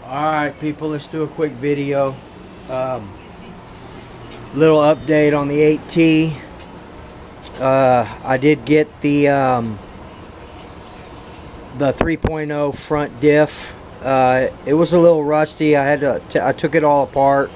Alright people, let's do a quick video. Little update on the 8t. I did get the 3.0 front diff. It was a little rusty. I took it all apart.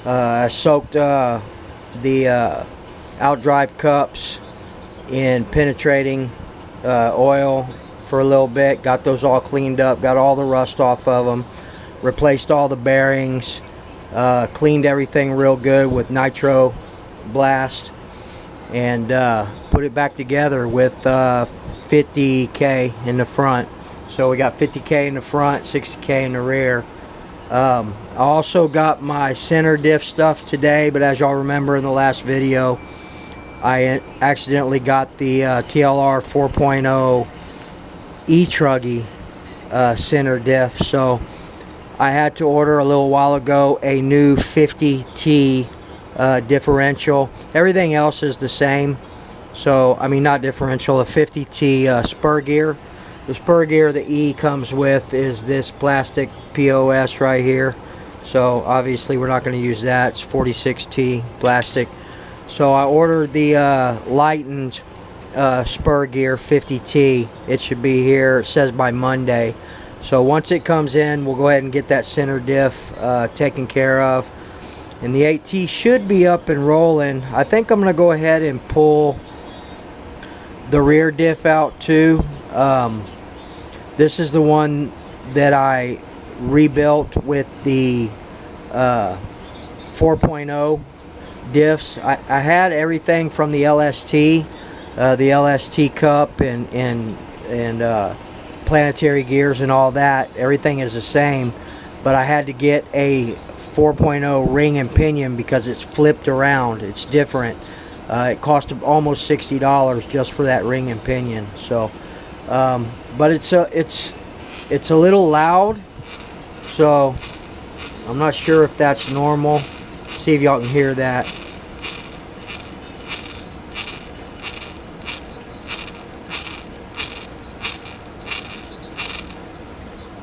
I soaked the outdrive cups in penetrating oil for a little bit. Got those all cleaned up, got all the rust off of them, replaced all the bearings, cleaned everything real good with nitro blast, and put it back together with 50K in the front. So we got 50K in the front, 60K in the rear. I also got my center diff stuff today, but as y'all remember in the last video, I accidentally got the TLR 4.0 e-truggy center diff, so I had to order a little while ago a new 50T differential. Everything else is the same, so I mean not differential, a 50T spur gear. The spur gear the E comes with is this plastic POS right here, so obviously we're not going to use that. It's 46T plastic. So I ordered the lightened spur gear 50T. It should be here, it says by Monday. So once it comes in, we'll go ahead and get that center diff taken care of, and the 8T should be up and rolling. I think I'm going to go ahead and pull the rear diff out too. This is the one that I rebuilt with the 4.0 diffs. I had everything from the LST, the LST cup and planetary gears and all that. Everything is the same, but I had to get a 4.0 ring and pinion because it's flipped around. It's different. It cost almost $60 just for that ring and pinion. So but it's a little loud, so I'm not sure if that's normal. See if y'all can hear that.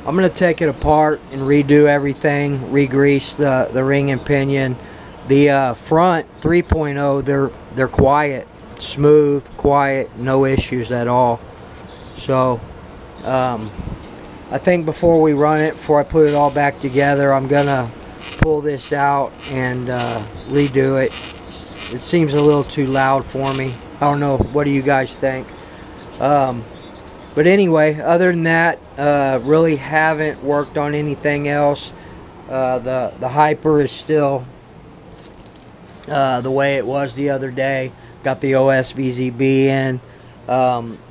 I'm going to take it apart and redo everything, re-grease the ring and pinion. The front 3.0, they're quiet, smooth, quiet, no issues at all. So I think before we run it, before I put it all back together, I'm gonna pull this out and redo it. It seems a little too loud for me. I don't know, what do you guys think? But anyway, other than that, really haven't worked on anything else. The hyper is still the way it was the other day. Got the OS VZB in.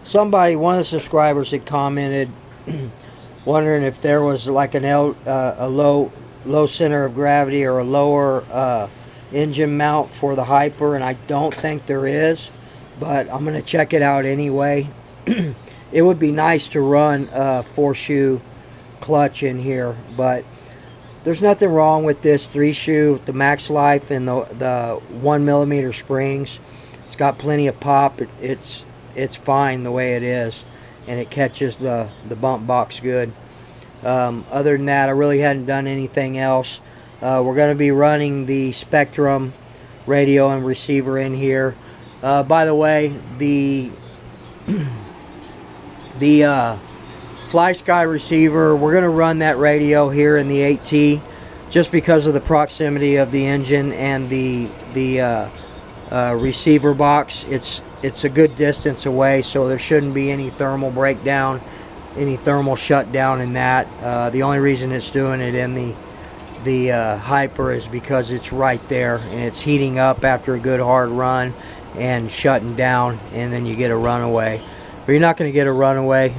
Somebody, one of the subscribers had commented wondering if there was like a low center of gravity or a lower engine mount for the hyper, and I don't think there is, but I'm going to check it out anyway. It would be nice to run a 4-shoe clutch in here, but there's nothing wrong with this 3-shoe, the max life and the 1mm springs. It's got plenty of pop. It's fine the way it is, and it catches the bump box good. Other than that, I really hadn't done anything else. We're going to be running the Spectrum radio and receiver in here. By the way, the Fly Sky receiver, we're going to run that radio here in the 8T just because of the proximity of the engine and the receiver box. It's a good distance away, so there shouldn't be any thermal breakdown, any thermal shutdown in that. The only reason it's doing it in the hyper is because it's right there and it's heating up after a good hard run and shutting down, and then you get a runaway. But you're not going to get a runaway.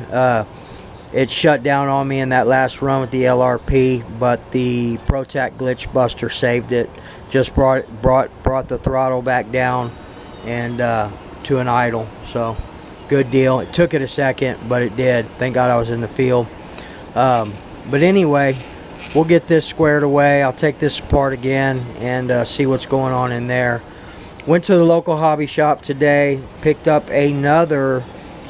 It shut down on me in that last run with the LRP, but the ProTac glitch buster saved it. Just brought the throttle back down and to an idle. So good deal. It took it a second, but it did. Thank God I was in the field. But anyway, we'll get this squared away. I'll take this apart again and see what's going on in there. Went to the local hobby shop today, picked up another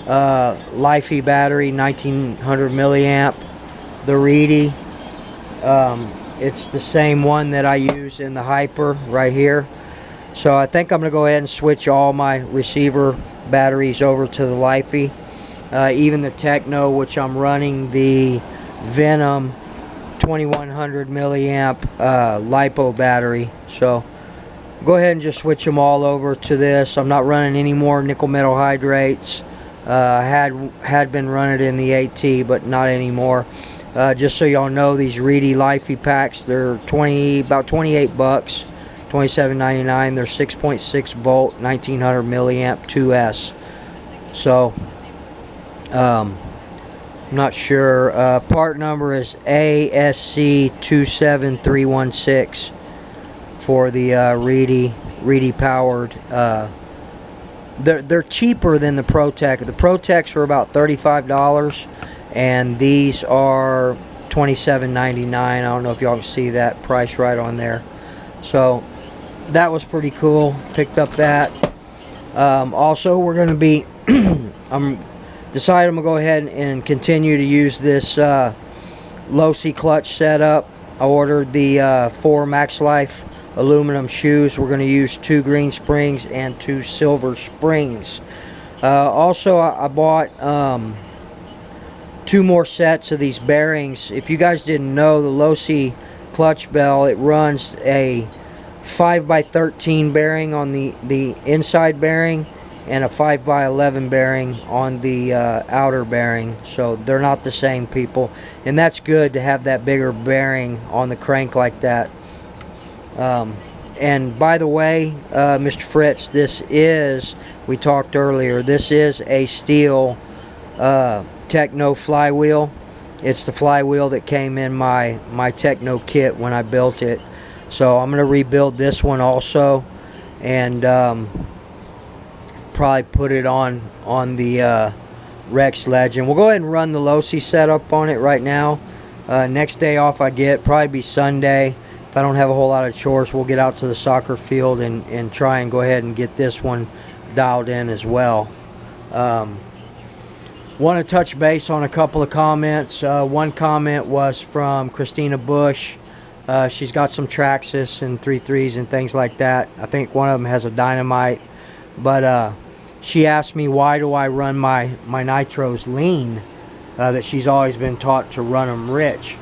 Lifey battery, 1900 milliamp, the Reedy. It's the same one that I use in the Hyper right here. So I think I'm going to go ahead and switch all my receiver batteries over to the Lifey. Even the Techno, which I'm running the Venom 2100 milliamp LiPo battery. So go ahead and just switch them all over to this. I'm not running any more nickel metal hydrates. I had been running it in the 8t, but not anymore. Just so y'all know, these Reedy Lifey packs, they're about 28 bucks, $27.99. They're 6.6 volt, 1900 milliamp 2S. So I'm not sure. Part number is ASC27316 for the Reedy powered. They're cheaper than the ProTech. The ProTechs were about $35, and these are $27.99. I don't know if y'all can see that price right on there. So that was pretty cool. Picked up that. Also, we're going to be I'm going to go ahead and continue to use this low-C clutch setup. I ordered the 4 Max Life aluminum shoes. We're going to use 2 green springs and 2 silver springs. Also, I bought 2 more sets of these bearings. If you guys didn't know, the low-C clutch bell, it runs a 5x13 bearing on the inside bearing and a 5x11 bearing on the outer bearing. So they're not the same, people, and that's good to have that bigger bearing on the crank like that. And by the way, Mr. Fritz, this is, we talked earlier, this is a steel Techno flywheel. It's the flywheel that came in my Techno kit when I built it. So I'm going to rebuild this one also, and probably put it on the Rex Legend. We'll go ahead and run the low-C setup on it right now. Next day off I get, probably be Sunday. If I don't have a whole lot of chores, we'll get out to the soccer field and try and go ahead and get this one dialed in as well. Want to touch base on a couple of comments. One comment was from Christina Bush. She's got some Traxxas and 3.3s and things like that. I think one of them has a Dynamite. But she asked me, why do I run my nitros lean? That she's always been taught to run them rich.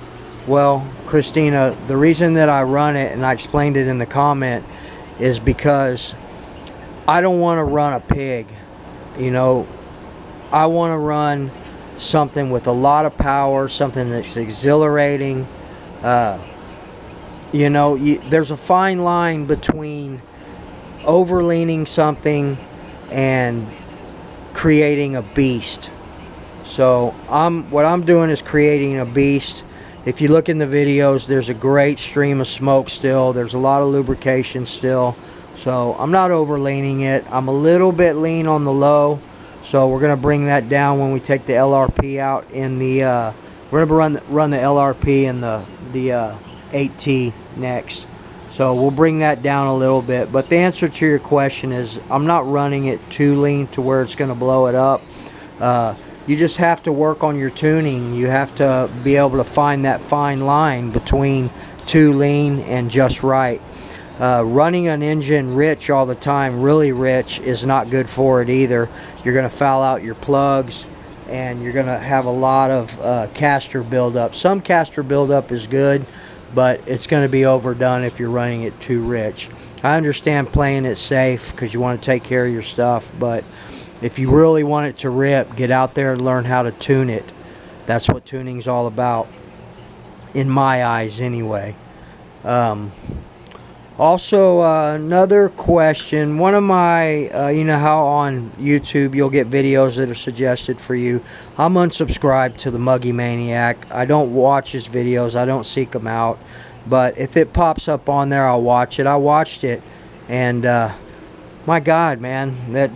Well, Christina, the reason that I run it, and I explained it in the comment, is because I don't want to run a pig. You know, I want to run something with a lot of power, something that's exhilarating. You know, there's a fine line between overleaning something and creating a beast. So what I'm doing is creating a beast. If you look in the videos, there's a great stream of smoke still. There's a lot of lubrication still. So I'm not overleaning it. I'm a little bit lean on the low. So we're going to bring that down when we take the LRP out in the we're going to run the LRP in the 8T next. So we'll bring that down a little bit. But the answer to your question is, I'm not running it too lean to where it's going to blow it up. You just have to work on your tuning. You have to be able to find that fine line between too lean and just right. Running an engine rich all the time, really rich, is not good for it either. You're going to foul out your plugs, and you're going to have a lot of caster buildup. Some caster buildup is good, but it's going to be overdone if you're running it too rich. I understand playing it safe because you want to take care of your stuff, but if you really want it to rip, get out there and learn how to tune it. That's what tuning's all about, in my eyes anyway. Also, another question. One of my, you know how on YouTube you'll get videos that are suggested for you. I'm unsubscribed to the Muggy Maniac. I don't watch his videos. I don't seek them out. But if it pops up on there, I'll watch it. I watched it, and my God, man, that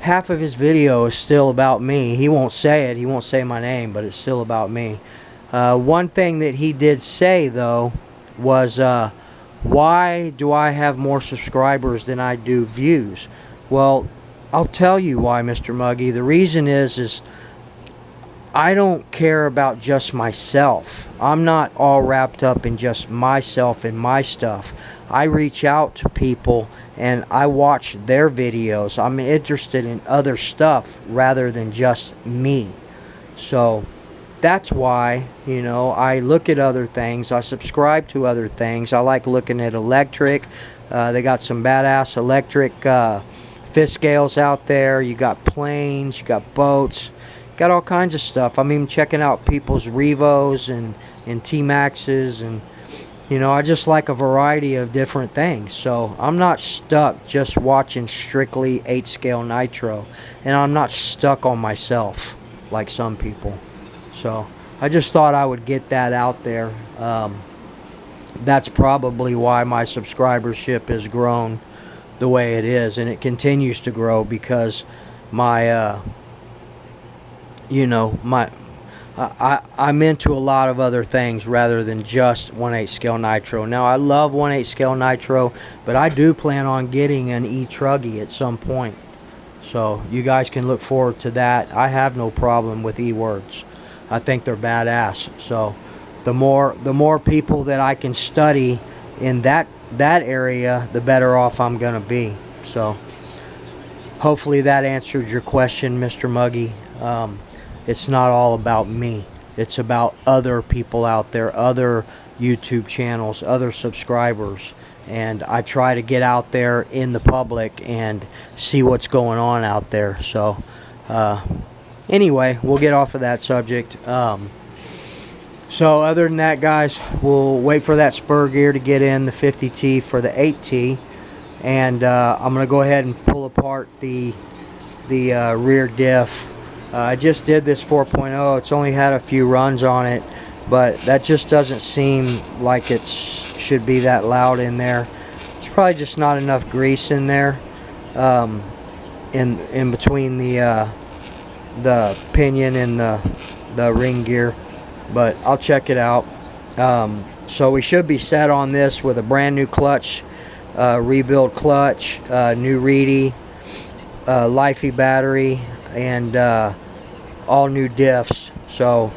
half of his video is still about me. He won't say it. He won't say my name, but it's still about me. One thing that he did say, though, was why do I have more subscribers than I do views? Well, I'll tell you why, Mr. Muggy. The reason is I don't care about just myself. I'm not all wrapped up in just myself and my stuff. I reach out to people and I watch their videos. I'm interested in other stuff rather than just me. So that's why, you know, I look at other things. I subscribe to other things. I like looking at electric. They got some badass electric fish scales out there. You got planes, you got boats, got all kinds of stuff. I'm even checking out people's Revos and T-Maxes, and you know, I just like a variety of different things. So I'm not stuck just watching strictly 8 scale nitro, and I'm not stuck on myself like some people. So I just thought I would get that out there. That's probably why my subscribership has grown the way it is, and it continues to grow because my you know, I'm into a lot of other things rather than just 1/8 scale nitro. Now I love 1/8 scale nitro, but I do plan on getting an E-Truggy at some point, so you guys can look forward to that. I have no problem with E-words. I think they're badass. So the more people that I can study in that area, the better off I'm gonna be. So hopefully that answered your question, Mr. Muggy. It's not all about me. It's about other people out there, other YouTube channels, other subscribers. And I try to get out there in the public and see what's going on out there. So anyway, we'll get off of that subject. So other than that, guys, we'll wait for that spur gear to get in, the 50T for the 8T. And I'm going to go ahead and pull apart the rear diff. I just did this 4.0. It's only had a few runs on it, but that just doesn't seem like it should be that loud in there. It's probably just not enough grease in there, in between the pinion and the ring gear. But I'll check it out. So we should be set on this with a brand new clutch, rebuild clutch, new reedy, Lifey battery, and all new diffs. So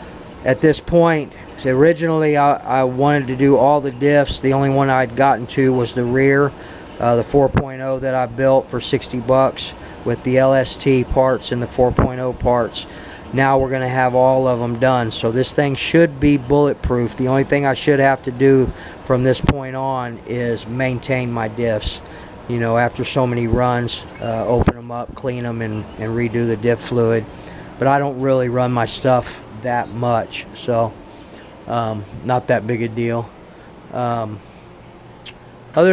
at this point, so originally I wanted to do all the diffs. The only one I'd gotten to was the rear, the 4.0 that I built for 60 bucks with the LST parts and the 4.0 parts. Now we're going to have all of them done. So this thing should be bulletproof. The only thing I should have to do from this point on is maintain my diffs. You know, after so many runs, open them up, clean them, and redo the diff fluid. But I don't really run my stuff that much, so not that big a deal. Other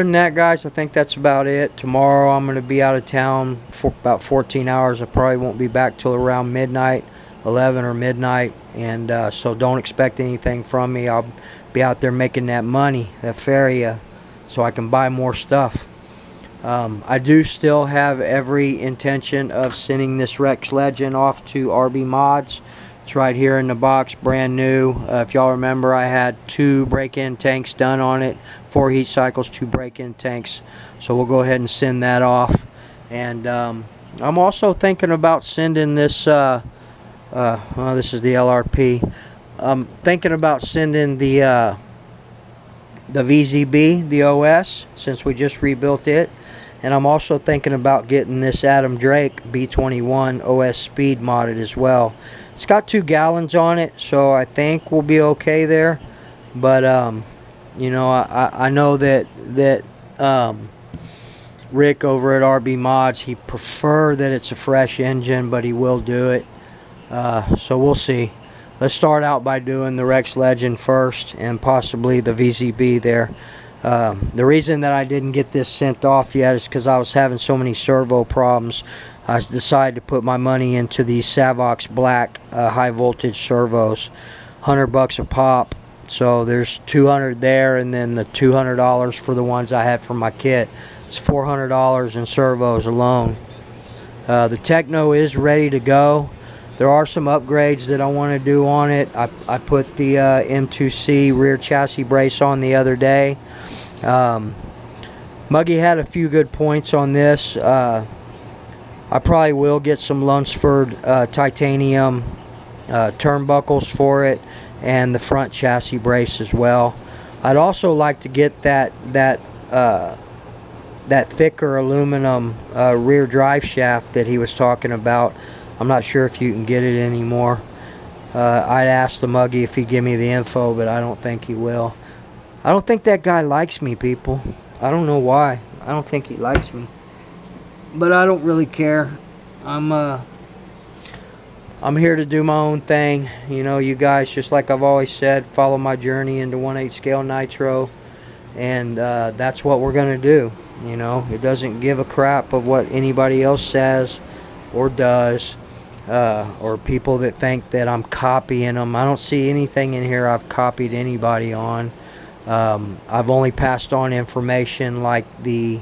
than that, guys, I think that's about it. Tomorrow I'm going to be out of town for about 14 hours. I probably won't be back till around midnight, 11 or midnight, and so don't expect anything from me. I'll be out there making that money, that feria, so I can buy more stuff. I do still have every intention of sending this Rex Legend off to RB Mods. It's right here in the box, brand new. If y'all remember, I had 2 break-in tanks done on it, 4 heat cycles, 2 break-in tanks. So we'll go ahead and send that off. And I'm also thinking about sending this, well, this is the LRP. I'm thinking about sending the VZB, the OS, since we just rebuilt it. And I'm also thinking about getting this Adam Drake B21 OS Speed modded as well. It's got 2 gallons on it, so I think we'll be okay there. But you know, I know that Rick over at RB Mods, he prefer that it's a fresh engine, but he will do it. So we'll see. Let's start out by doing the Rex Legend first, and possibly the VZB there. The reason that I didn't get this sent off yet is because I was having so many servo problems. I decided to put my money into these Savox Black high voltage servos, $100 a pop. So there's $200 there, and then the $200 for the ones I had for my kit. It's $400 in servos alone. The Techno is ready to go. There are some upgrades that I want to do on it. I put the M2C rear chassis brace on the other day. Muggy had a few good points on this. I probably will get some Lunsford titanium turnbuckles for it, and the front chassis brace as well. I'd also like to get that thicker aluminum rear drive shaft that he was talking about. I'm not sure if you can get it anymore. I'd ask the Muggy if he'd give me the info, but I don't think he will. I don't think that guy likes me, people. I don't know why. I don't think he likes me, but I don't really care. I'm here to do my own thing. You know, you guys, just like I've always said, follow my journey into 1/8 scale nitro, and that's what we're gonna do. You know, it doesn't give a crap of what anybody else says or does, or people that think that I'm copying them. I don't see anything in here I've copied anybody on. I've only passed on information like the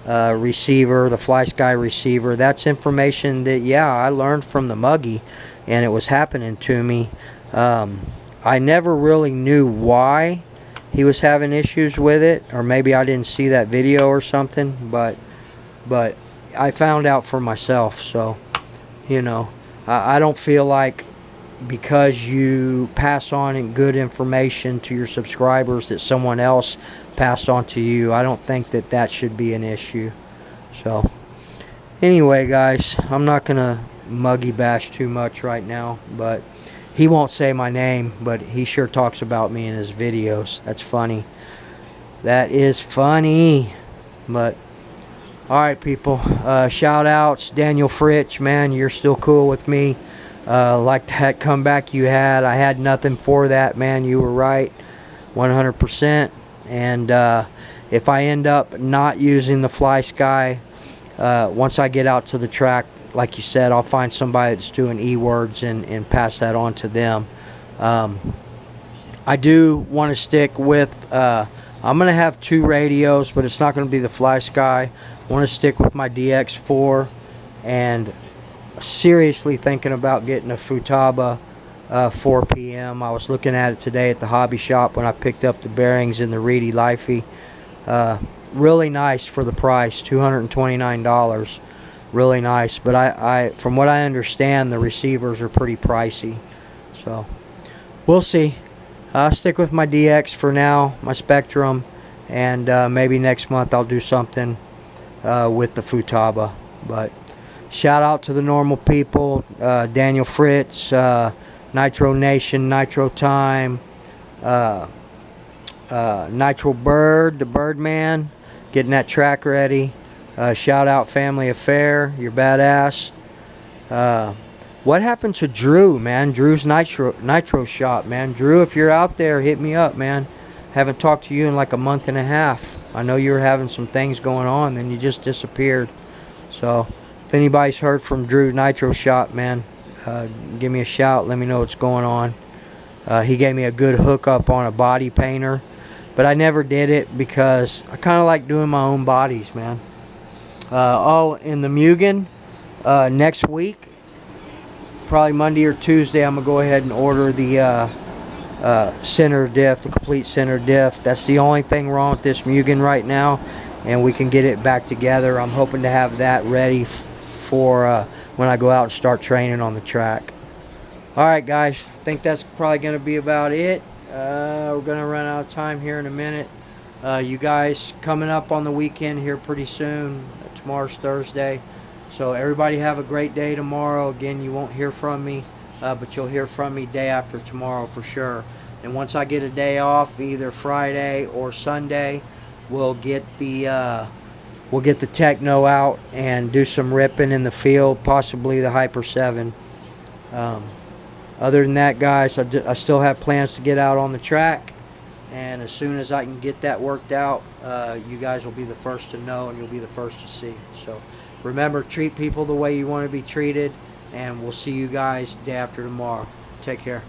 receiver, the FlySky receiver. That's information that, yeah, I learned from the Muggy, and it was happening to me. I never really knew why he was having issues with it, or maybe I didn't see that video or something, but I found out for myself. So, you know, I don't feel like because you pass on good information to your subscribers that someone else passed on to you. I don't think that that should be an issue. So anyway, guys, I'm not gonna Muggy bash too much right now, but he won't say my name, but he sure talks about me in his videos. That's funny. That is funny. But alright, people, shout outs, Daniel Fritch, man, you're still cool with me. Like that comeback you had. I had nothing for that, man. You were right 100%. And if I end up not using the FlySky, once I get out to the track, like you said, I'll find somebody that's doing E-words and pass that on to them. I do want to stick with, I'm going to have 2 radios, but it's not going to be the FlySky. I want to stick with my DX4, and seriously thinking about getting a Futaba 4 PM. I was looking at it today at the hobby shop when I picked up the bearings in the Reedy Lifey. Really nice for the price, $229. Really nice, but I from what I understand, the receivers are pretty pricey. So we'll see. I'll stick with my DX for now, my Spectrum, and maybe next month I'll do something with the Futaba. But shout out to the normal people, Daniel Fritz, Nitro Nation, Nitro Time, Nitro Bird, the Birdman, getting that track ready. Shout out Family Affair, you're badass. What happened to Drew, man? Drew's Nitro Shop, man. Drew, if you're out there, hit me up, man. Haven't talked to you in like a month and a half. I know you were having some things going on, then you just disappeared. So if anybody's heard from Drew Nitro Shop, man, give me a shout. Let me know what's going on. He gave me a good hookup on a body painter, but I never did it because I kind of like doing my own bodies, man. Oh, in the Mugen, next week, probably Monday or Tuesday, I'm going to go ahead and order the center diff, the complete center diff. That's the only thing wrong with this Mugen right now, and we can get it back together. I'm hoping to have that ready for when I go out and start training on the track. Alright, guys, I think that's probably going to be about it. We're going to run out of time here in a minute. You guys coming up on the weekend here pretty soon. Tomorrow's Thursday, so everybody have a great day tomorrow. Again, you won't hear from me, but you'll hear from me day after tomorrow for sure. And once I get a day off, either Friday or Sunday, we'll get the Techno out and do some ripping in the field, possibly the Hyper 7. Other than that, guys, I still have plans to get out on the track, and as soon as I can get that worked out, you guys will be the first to know, and you'll be the first to see. So remember, treat people the way you want to be treated, and we'll see you guys day after tomorrow. Take care.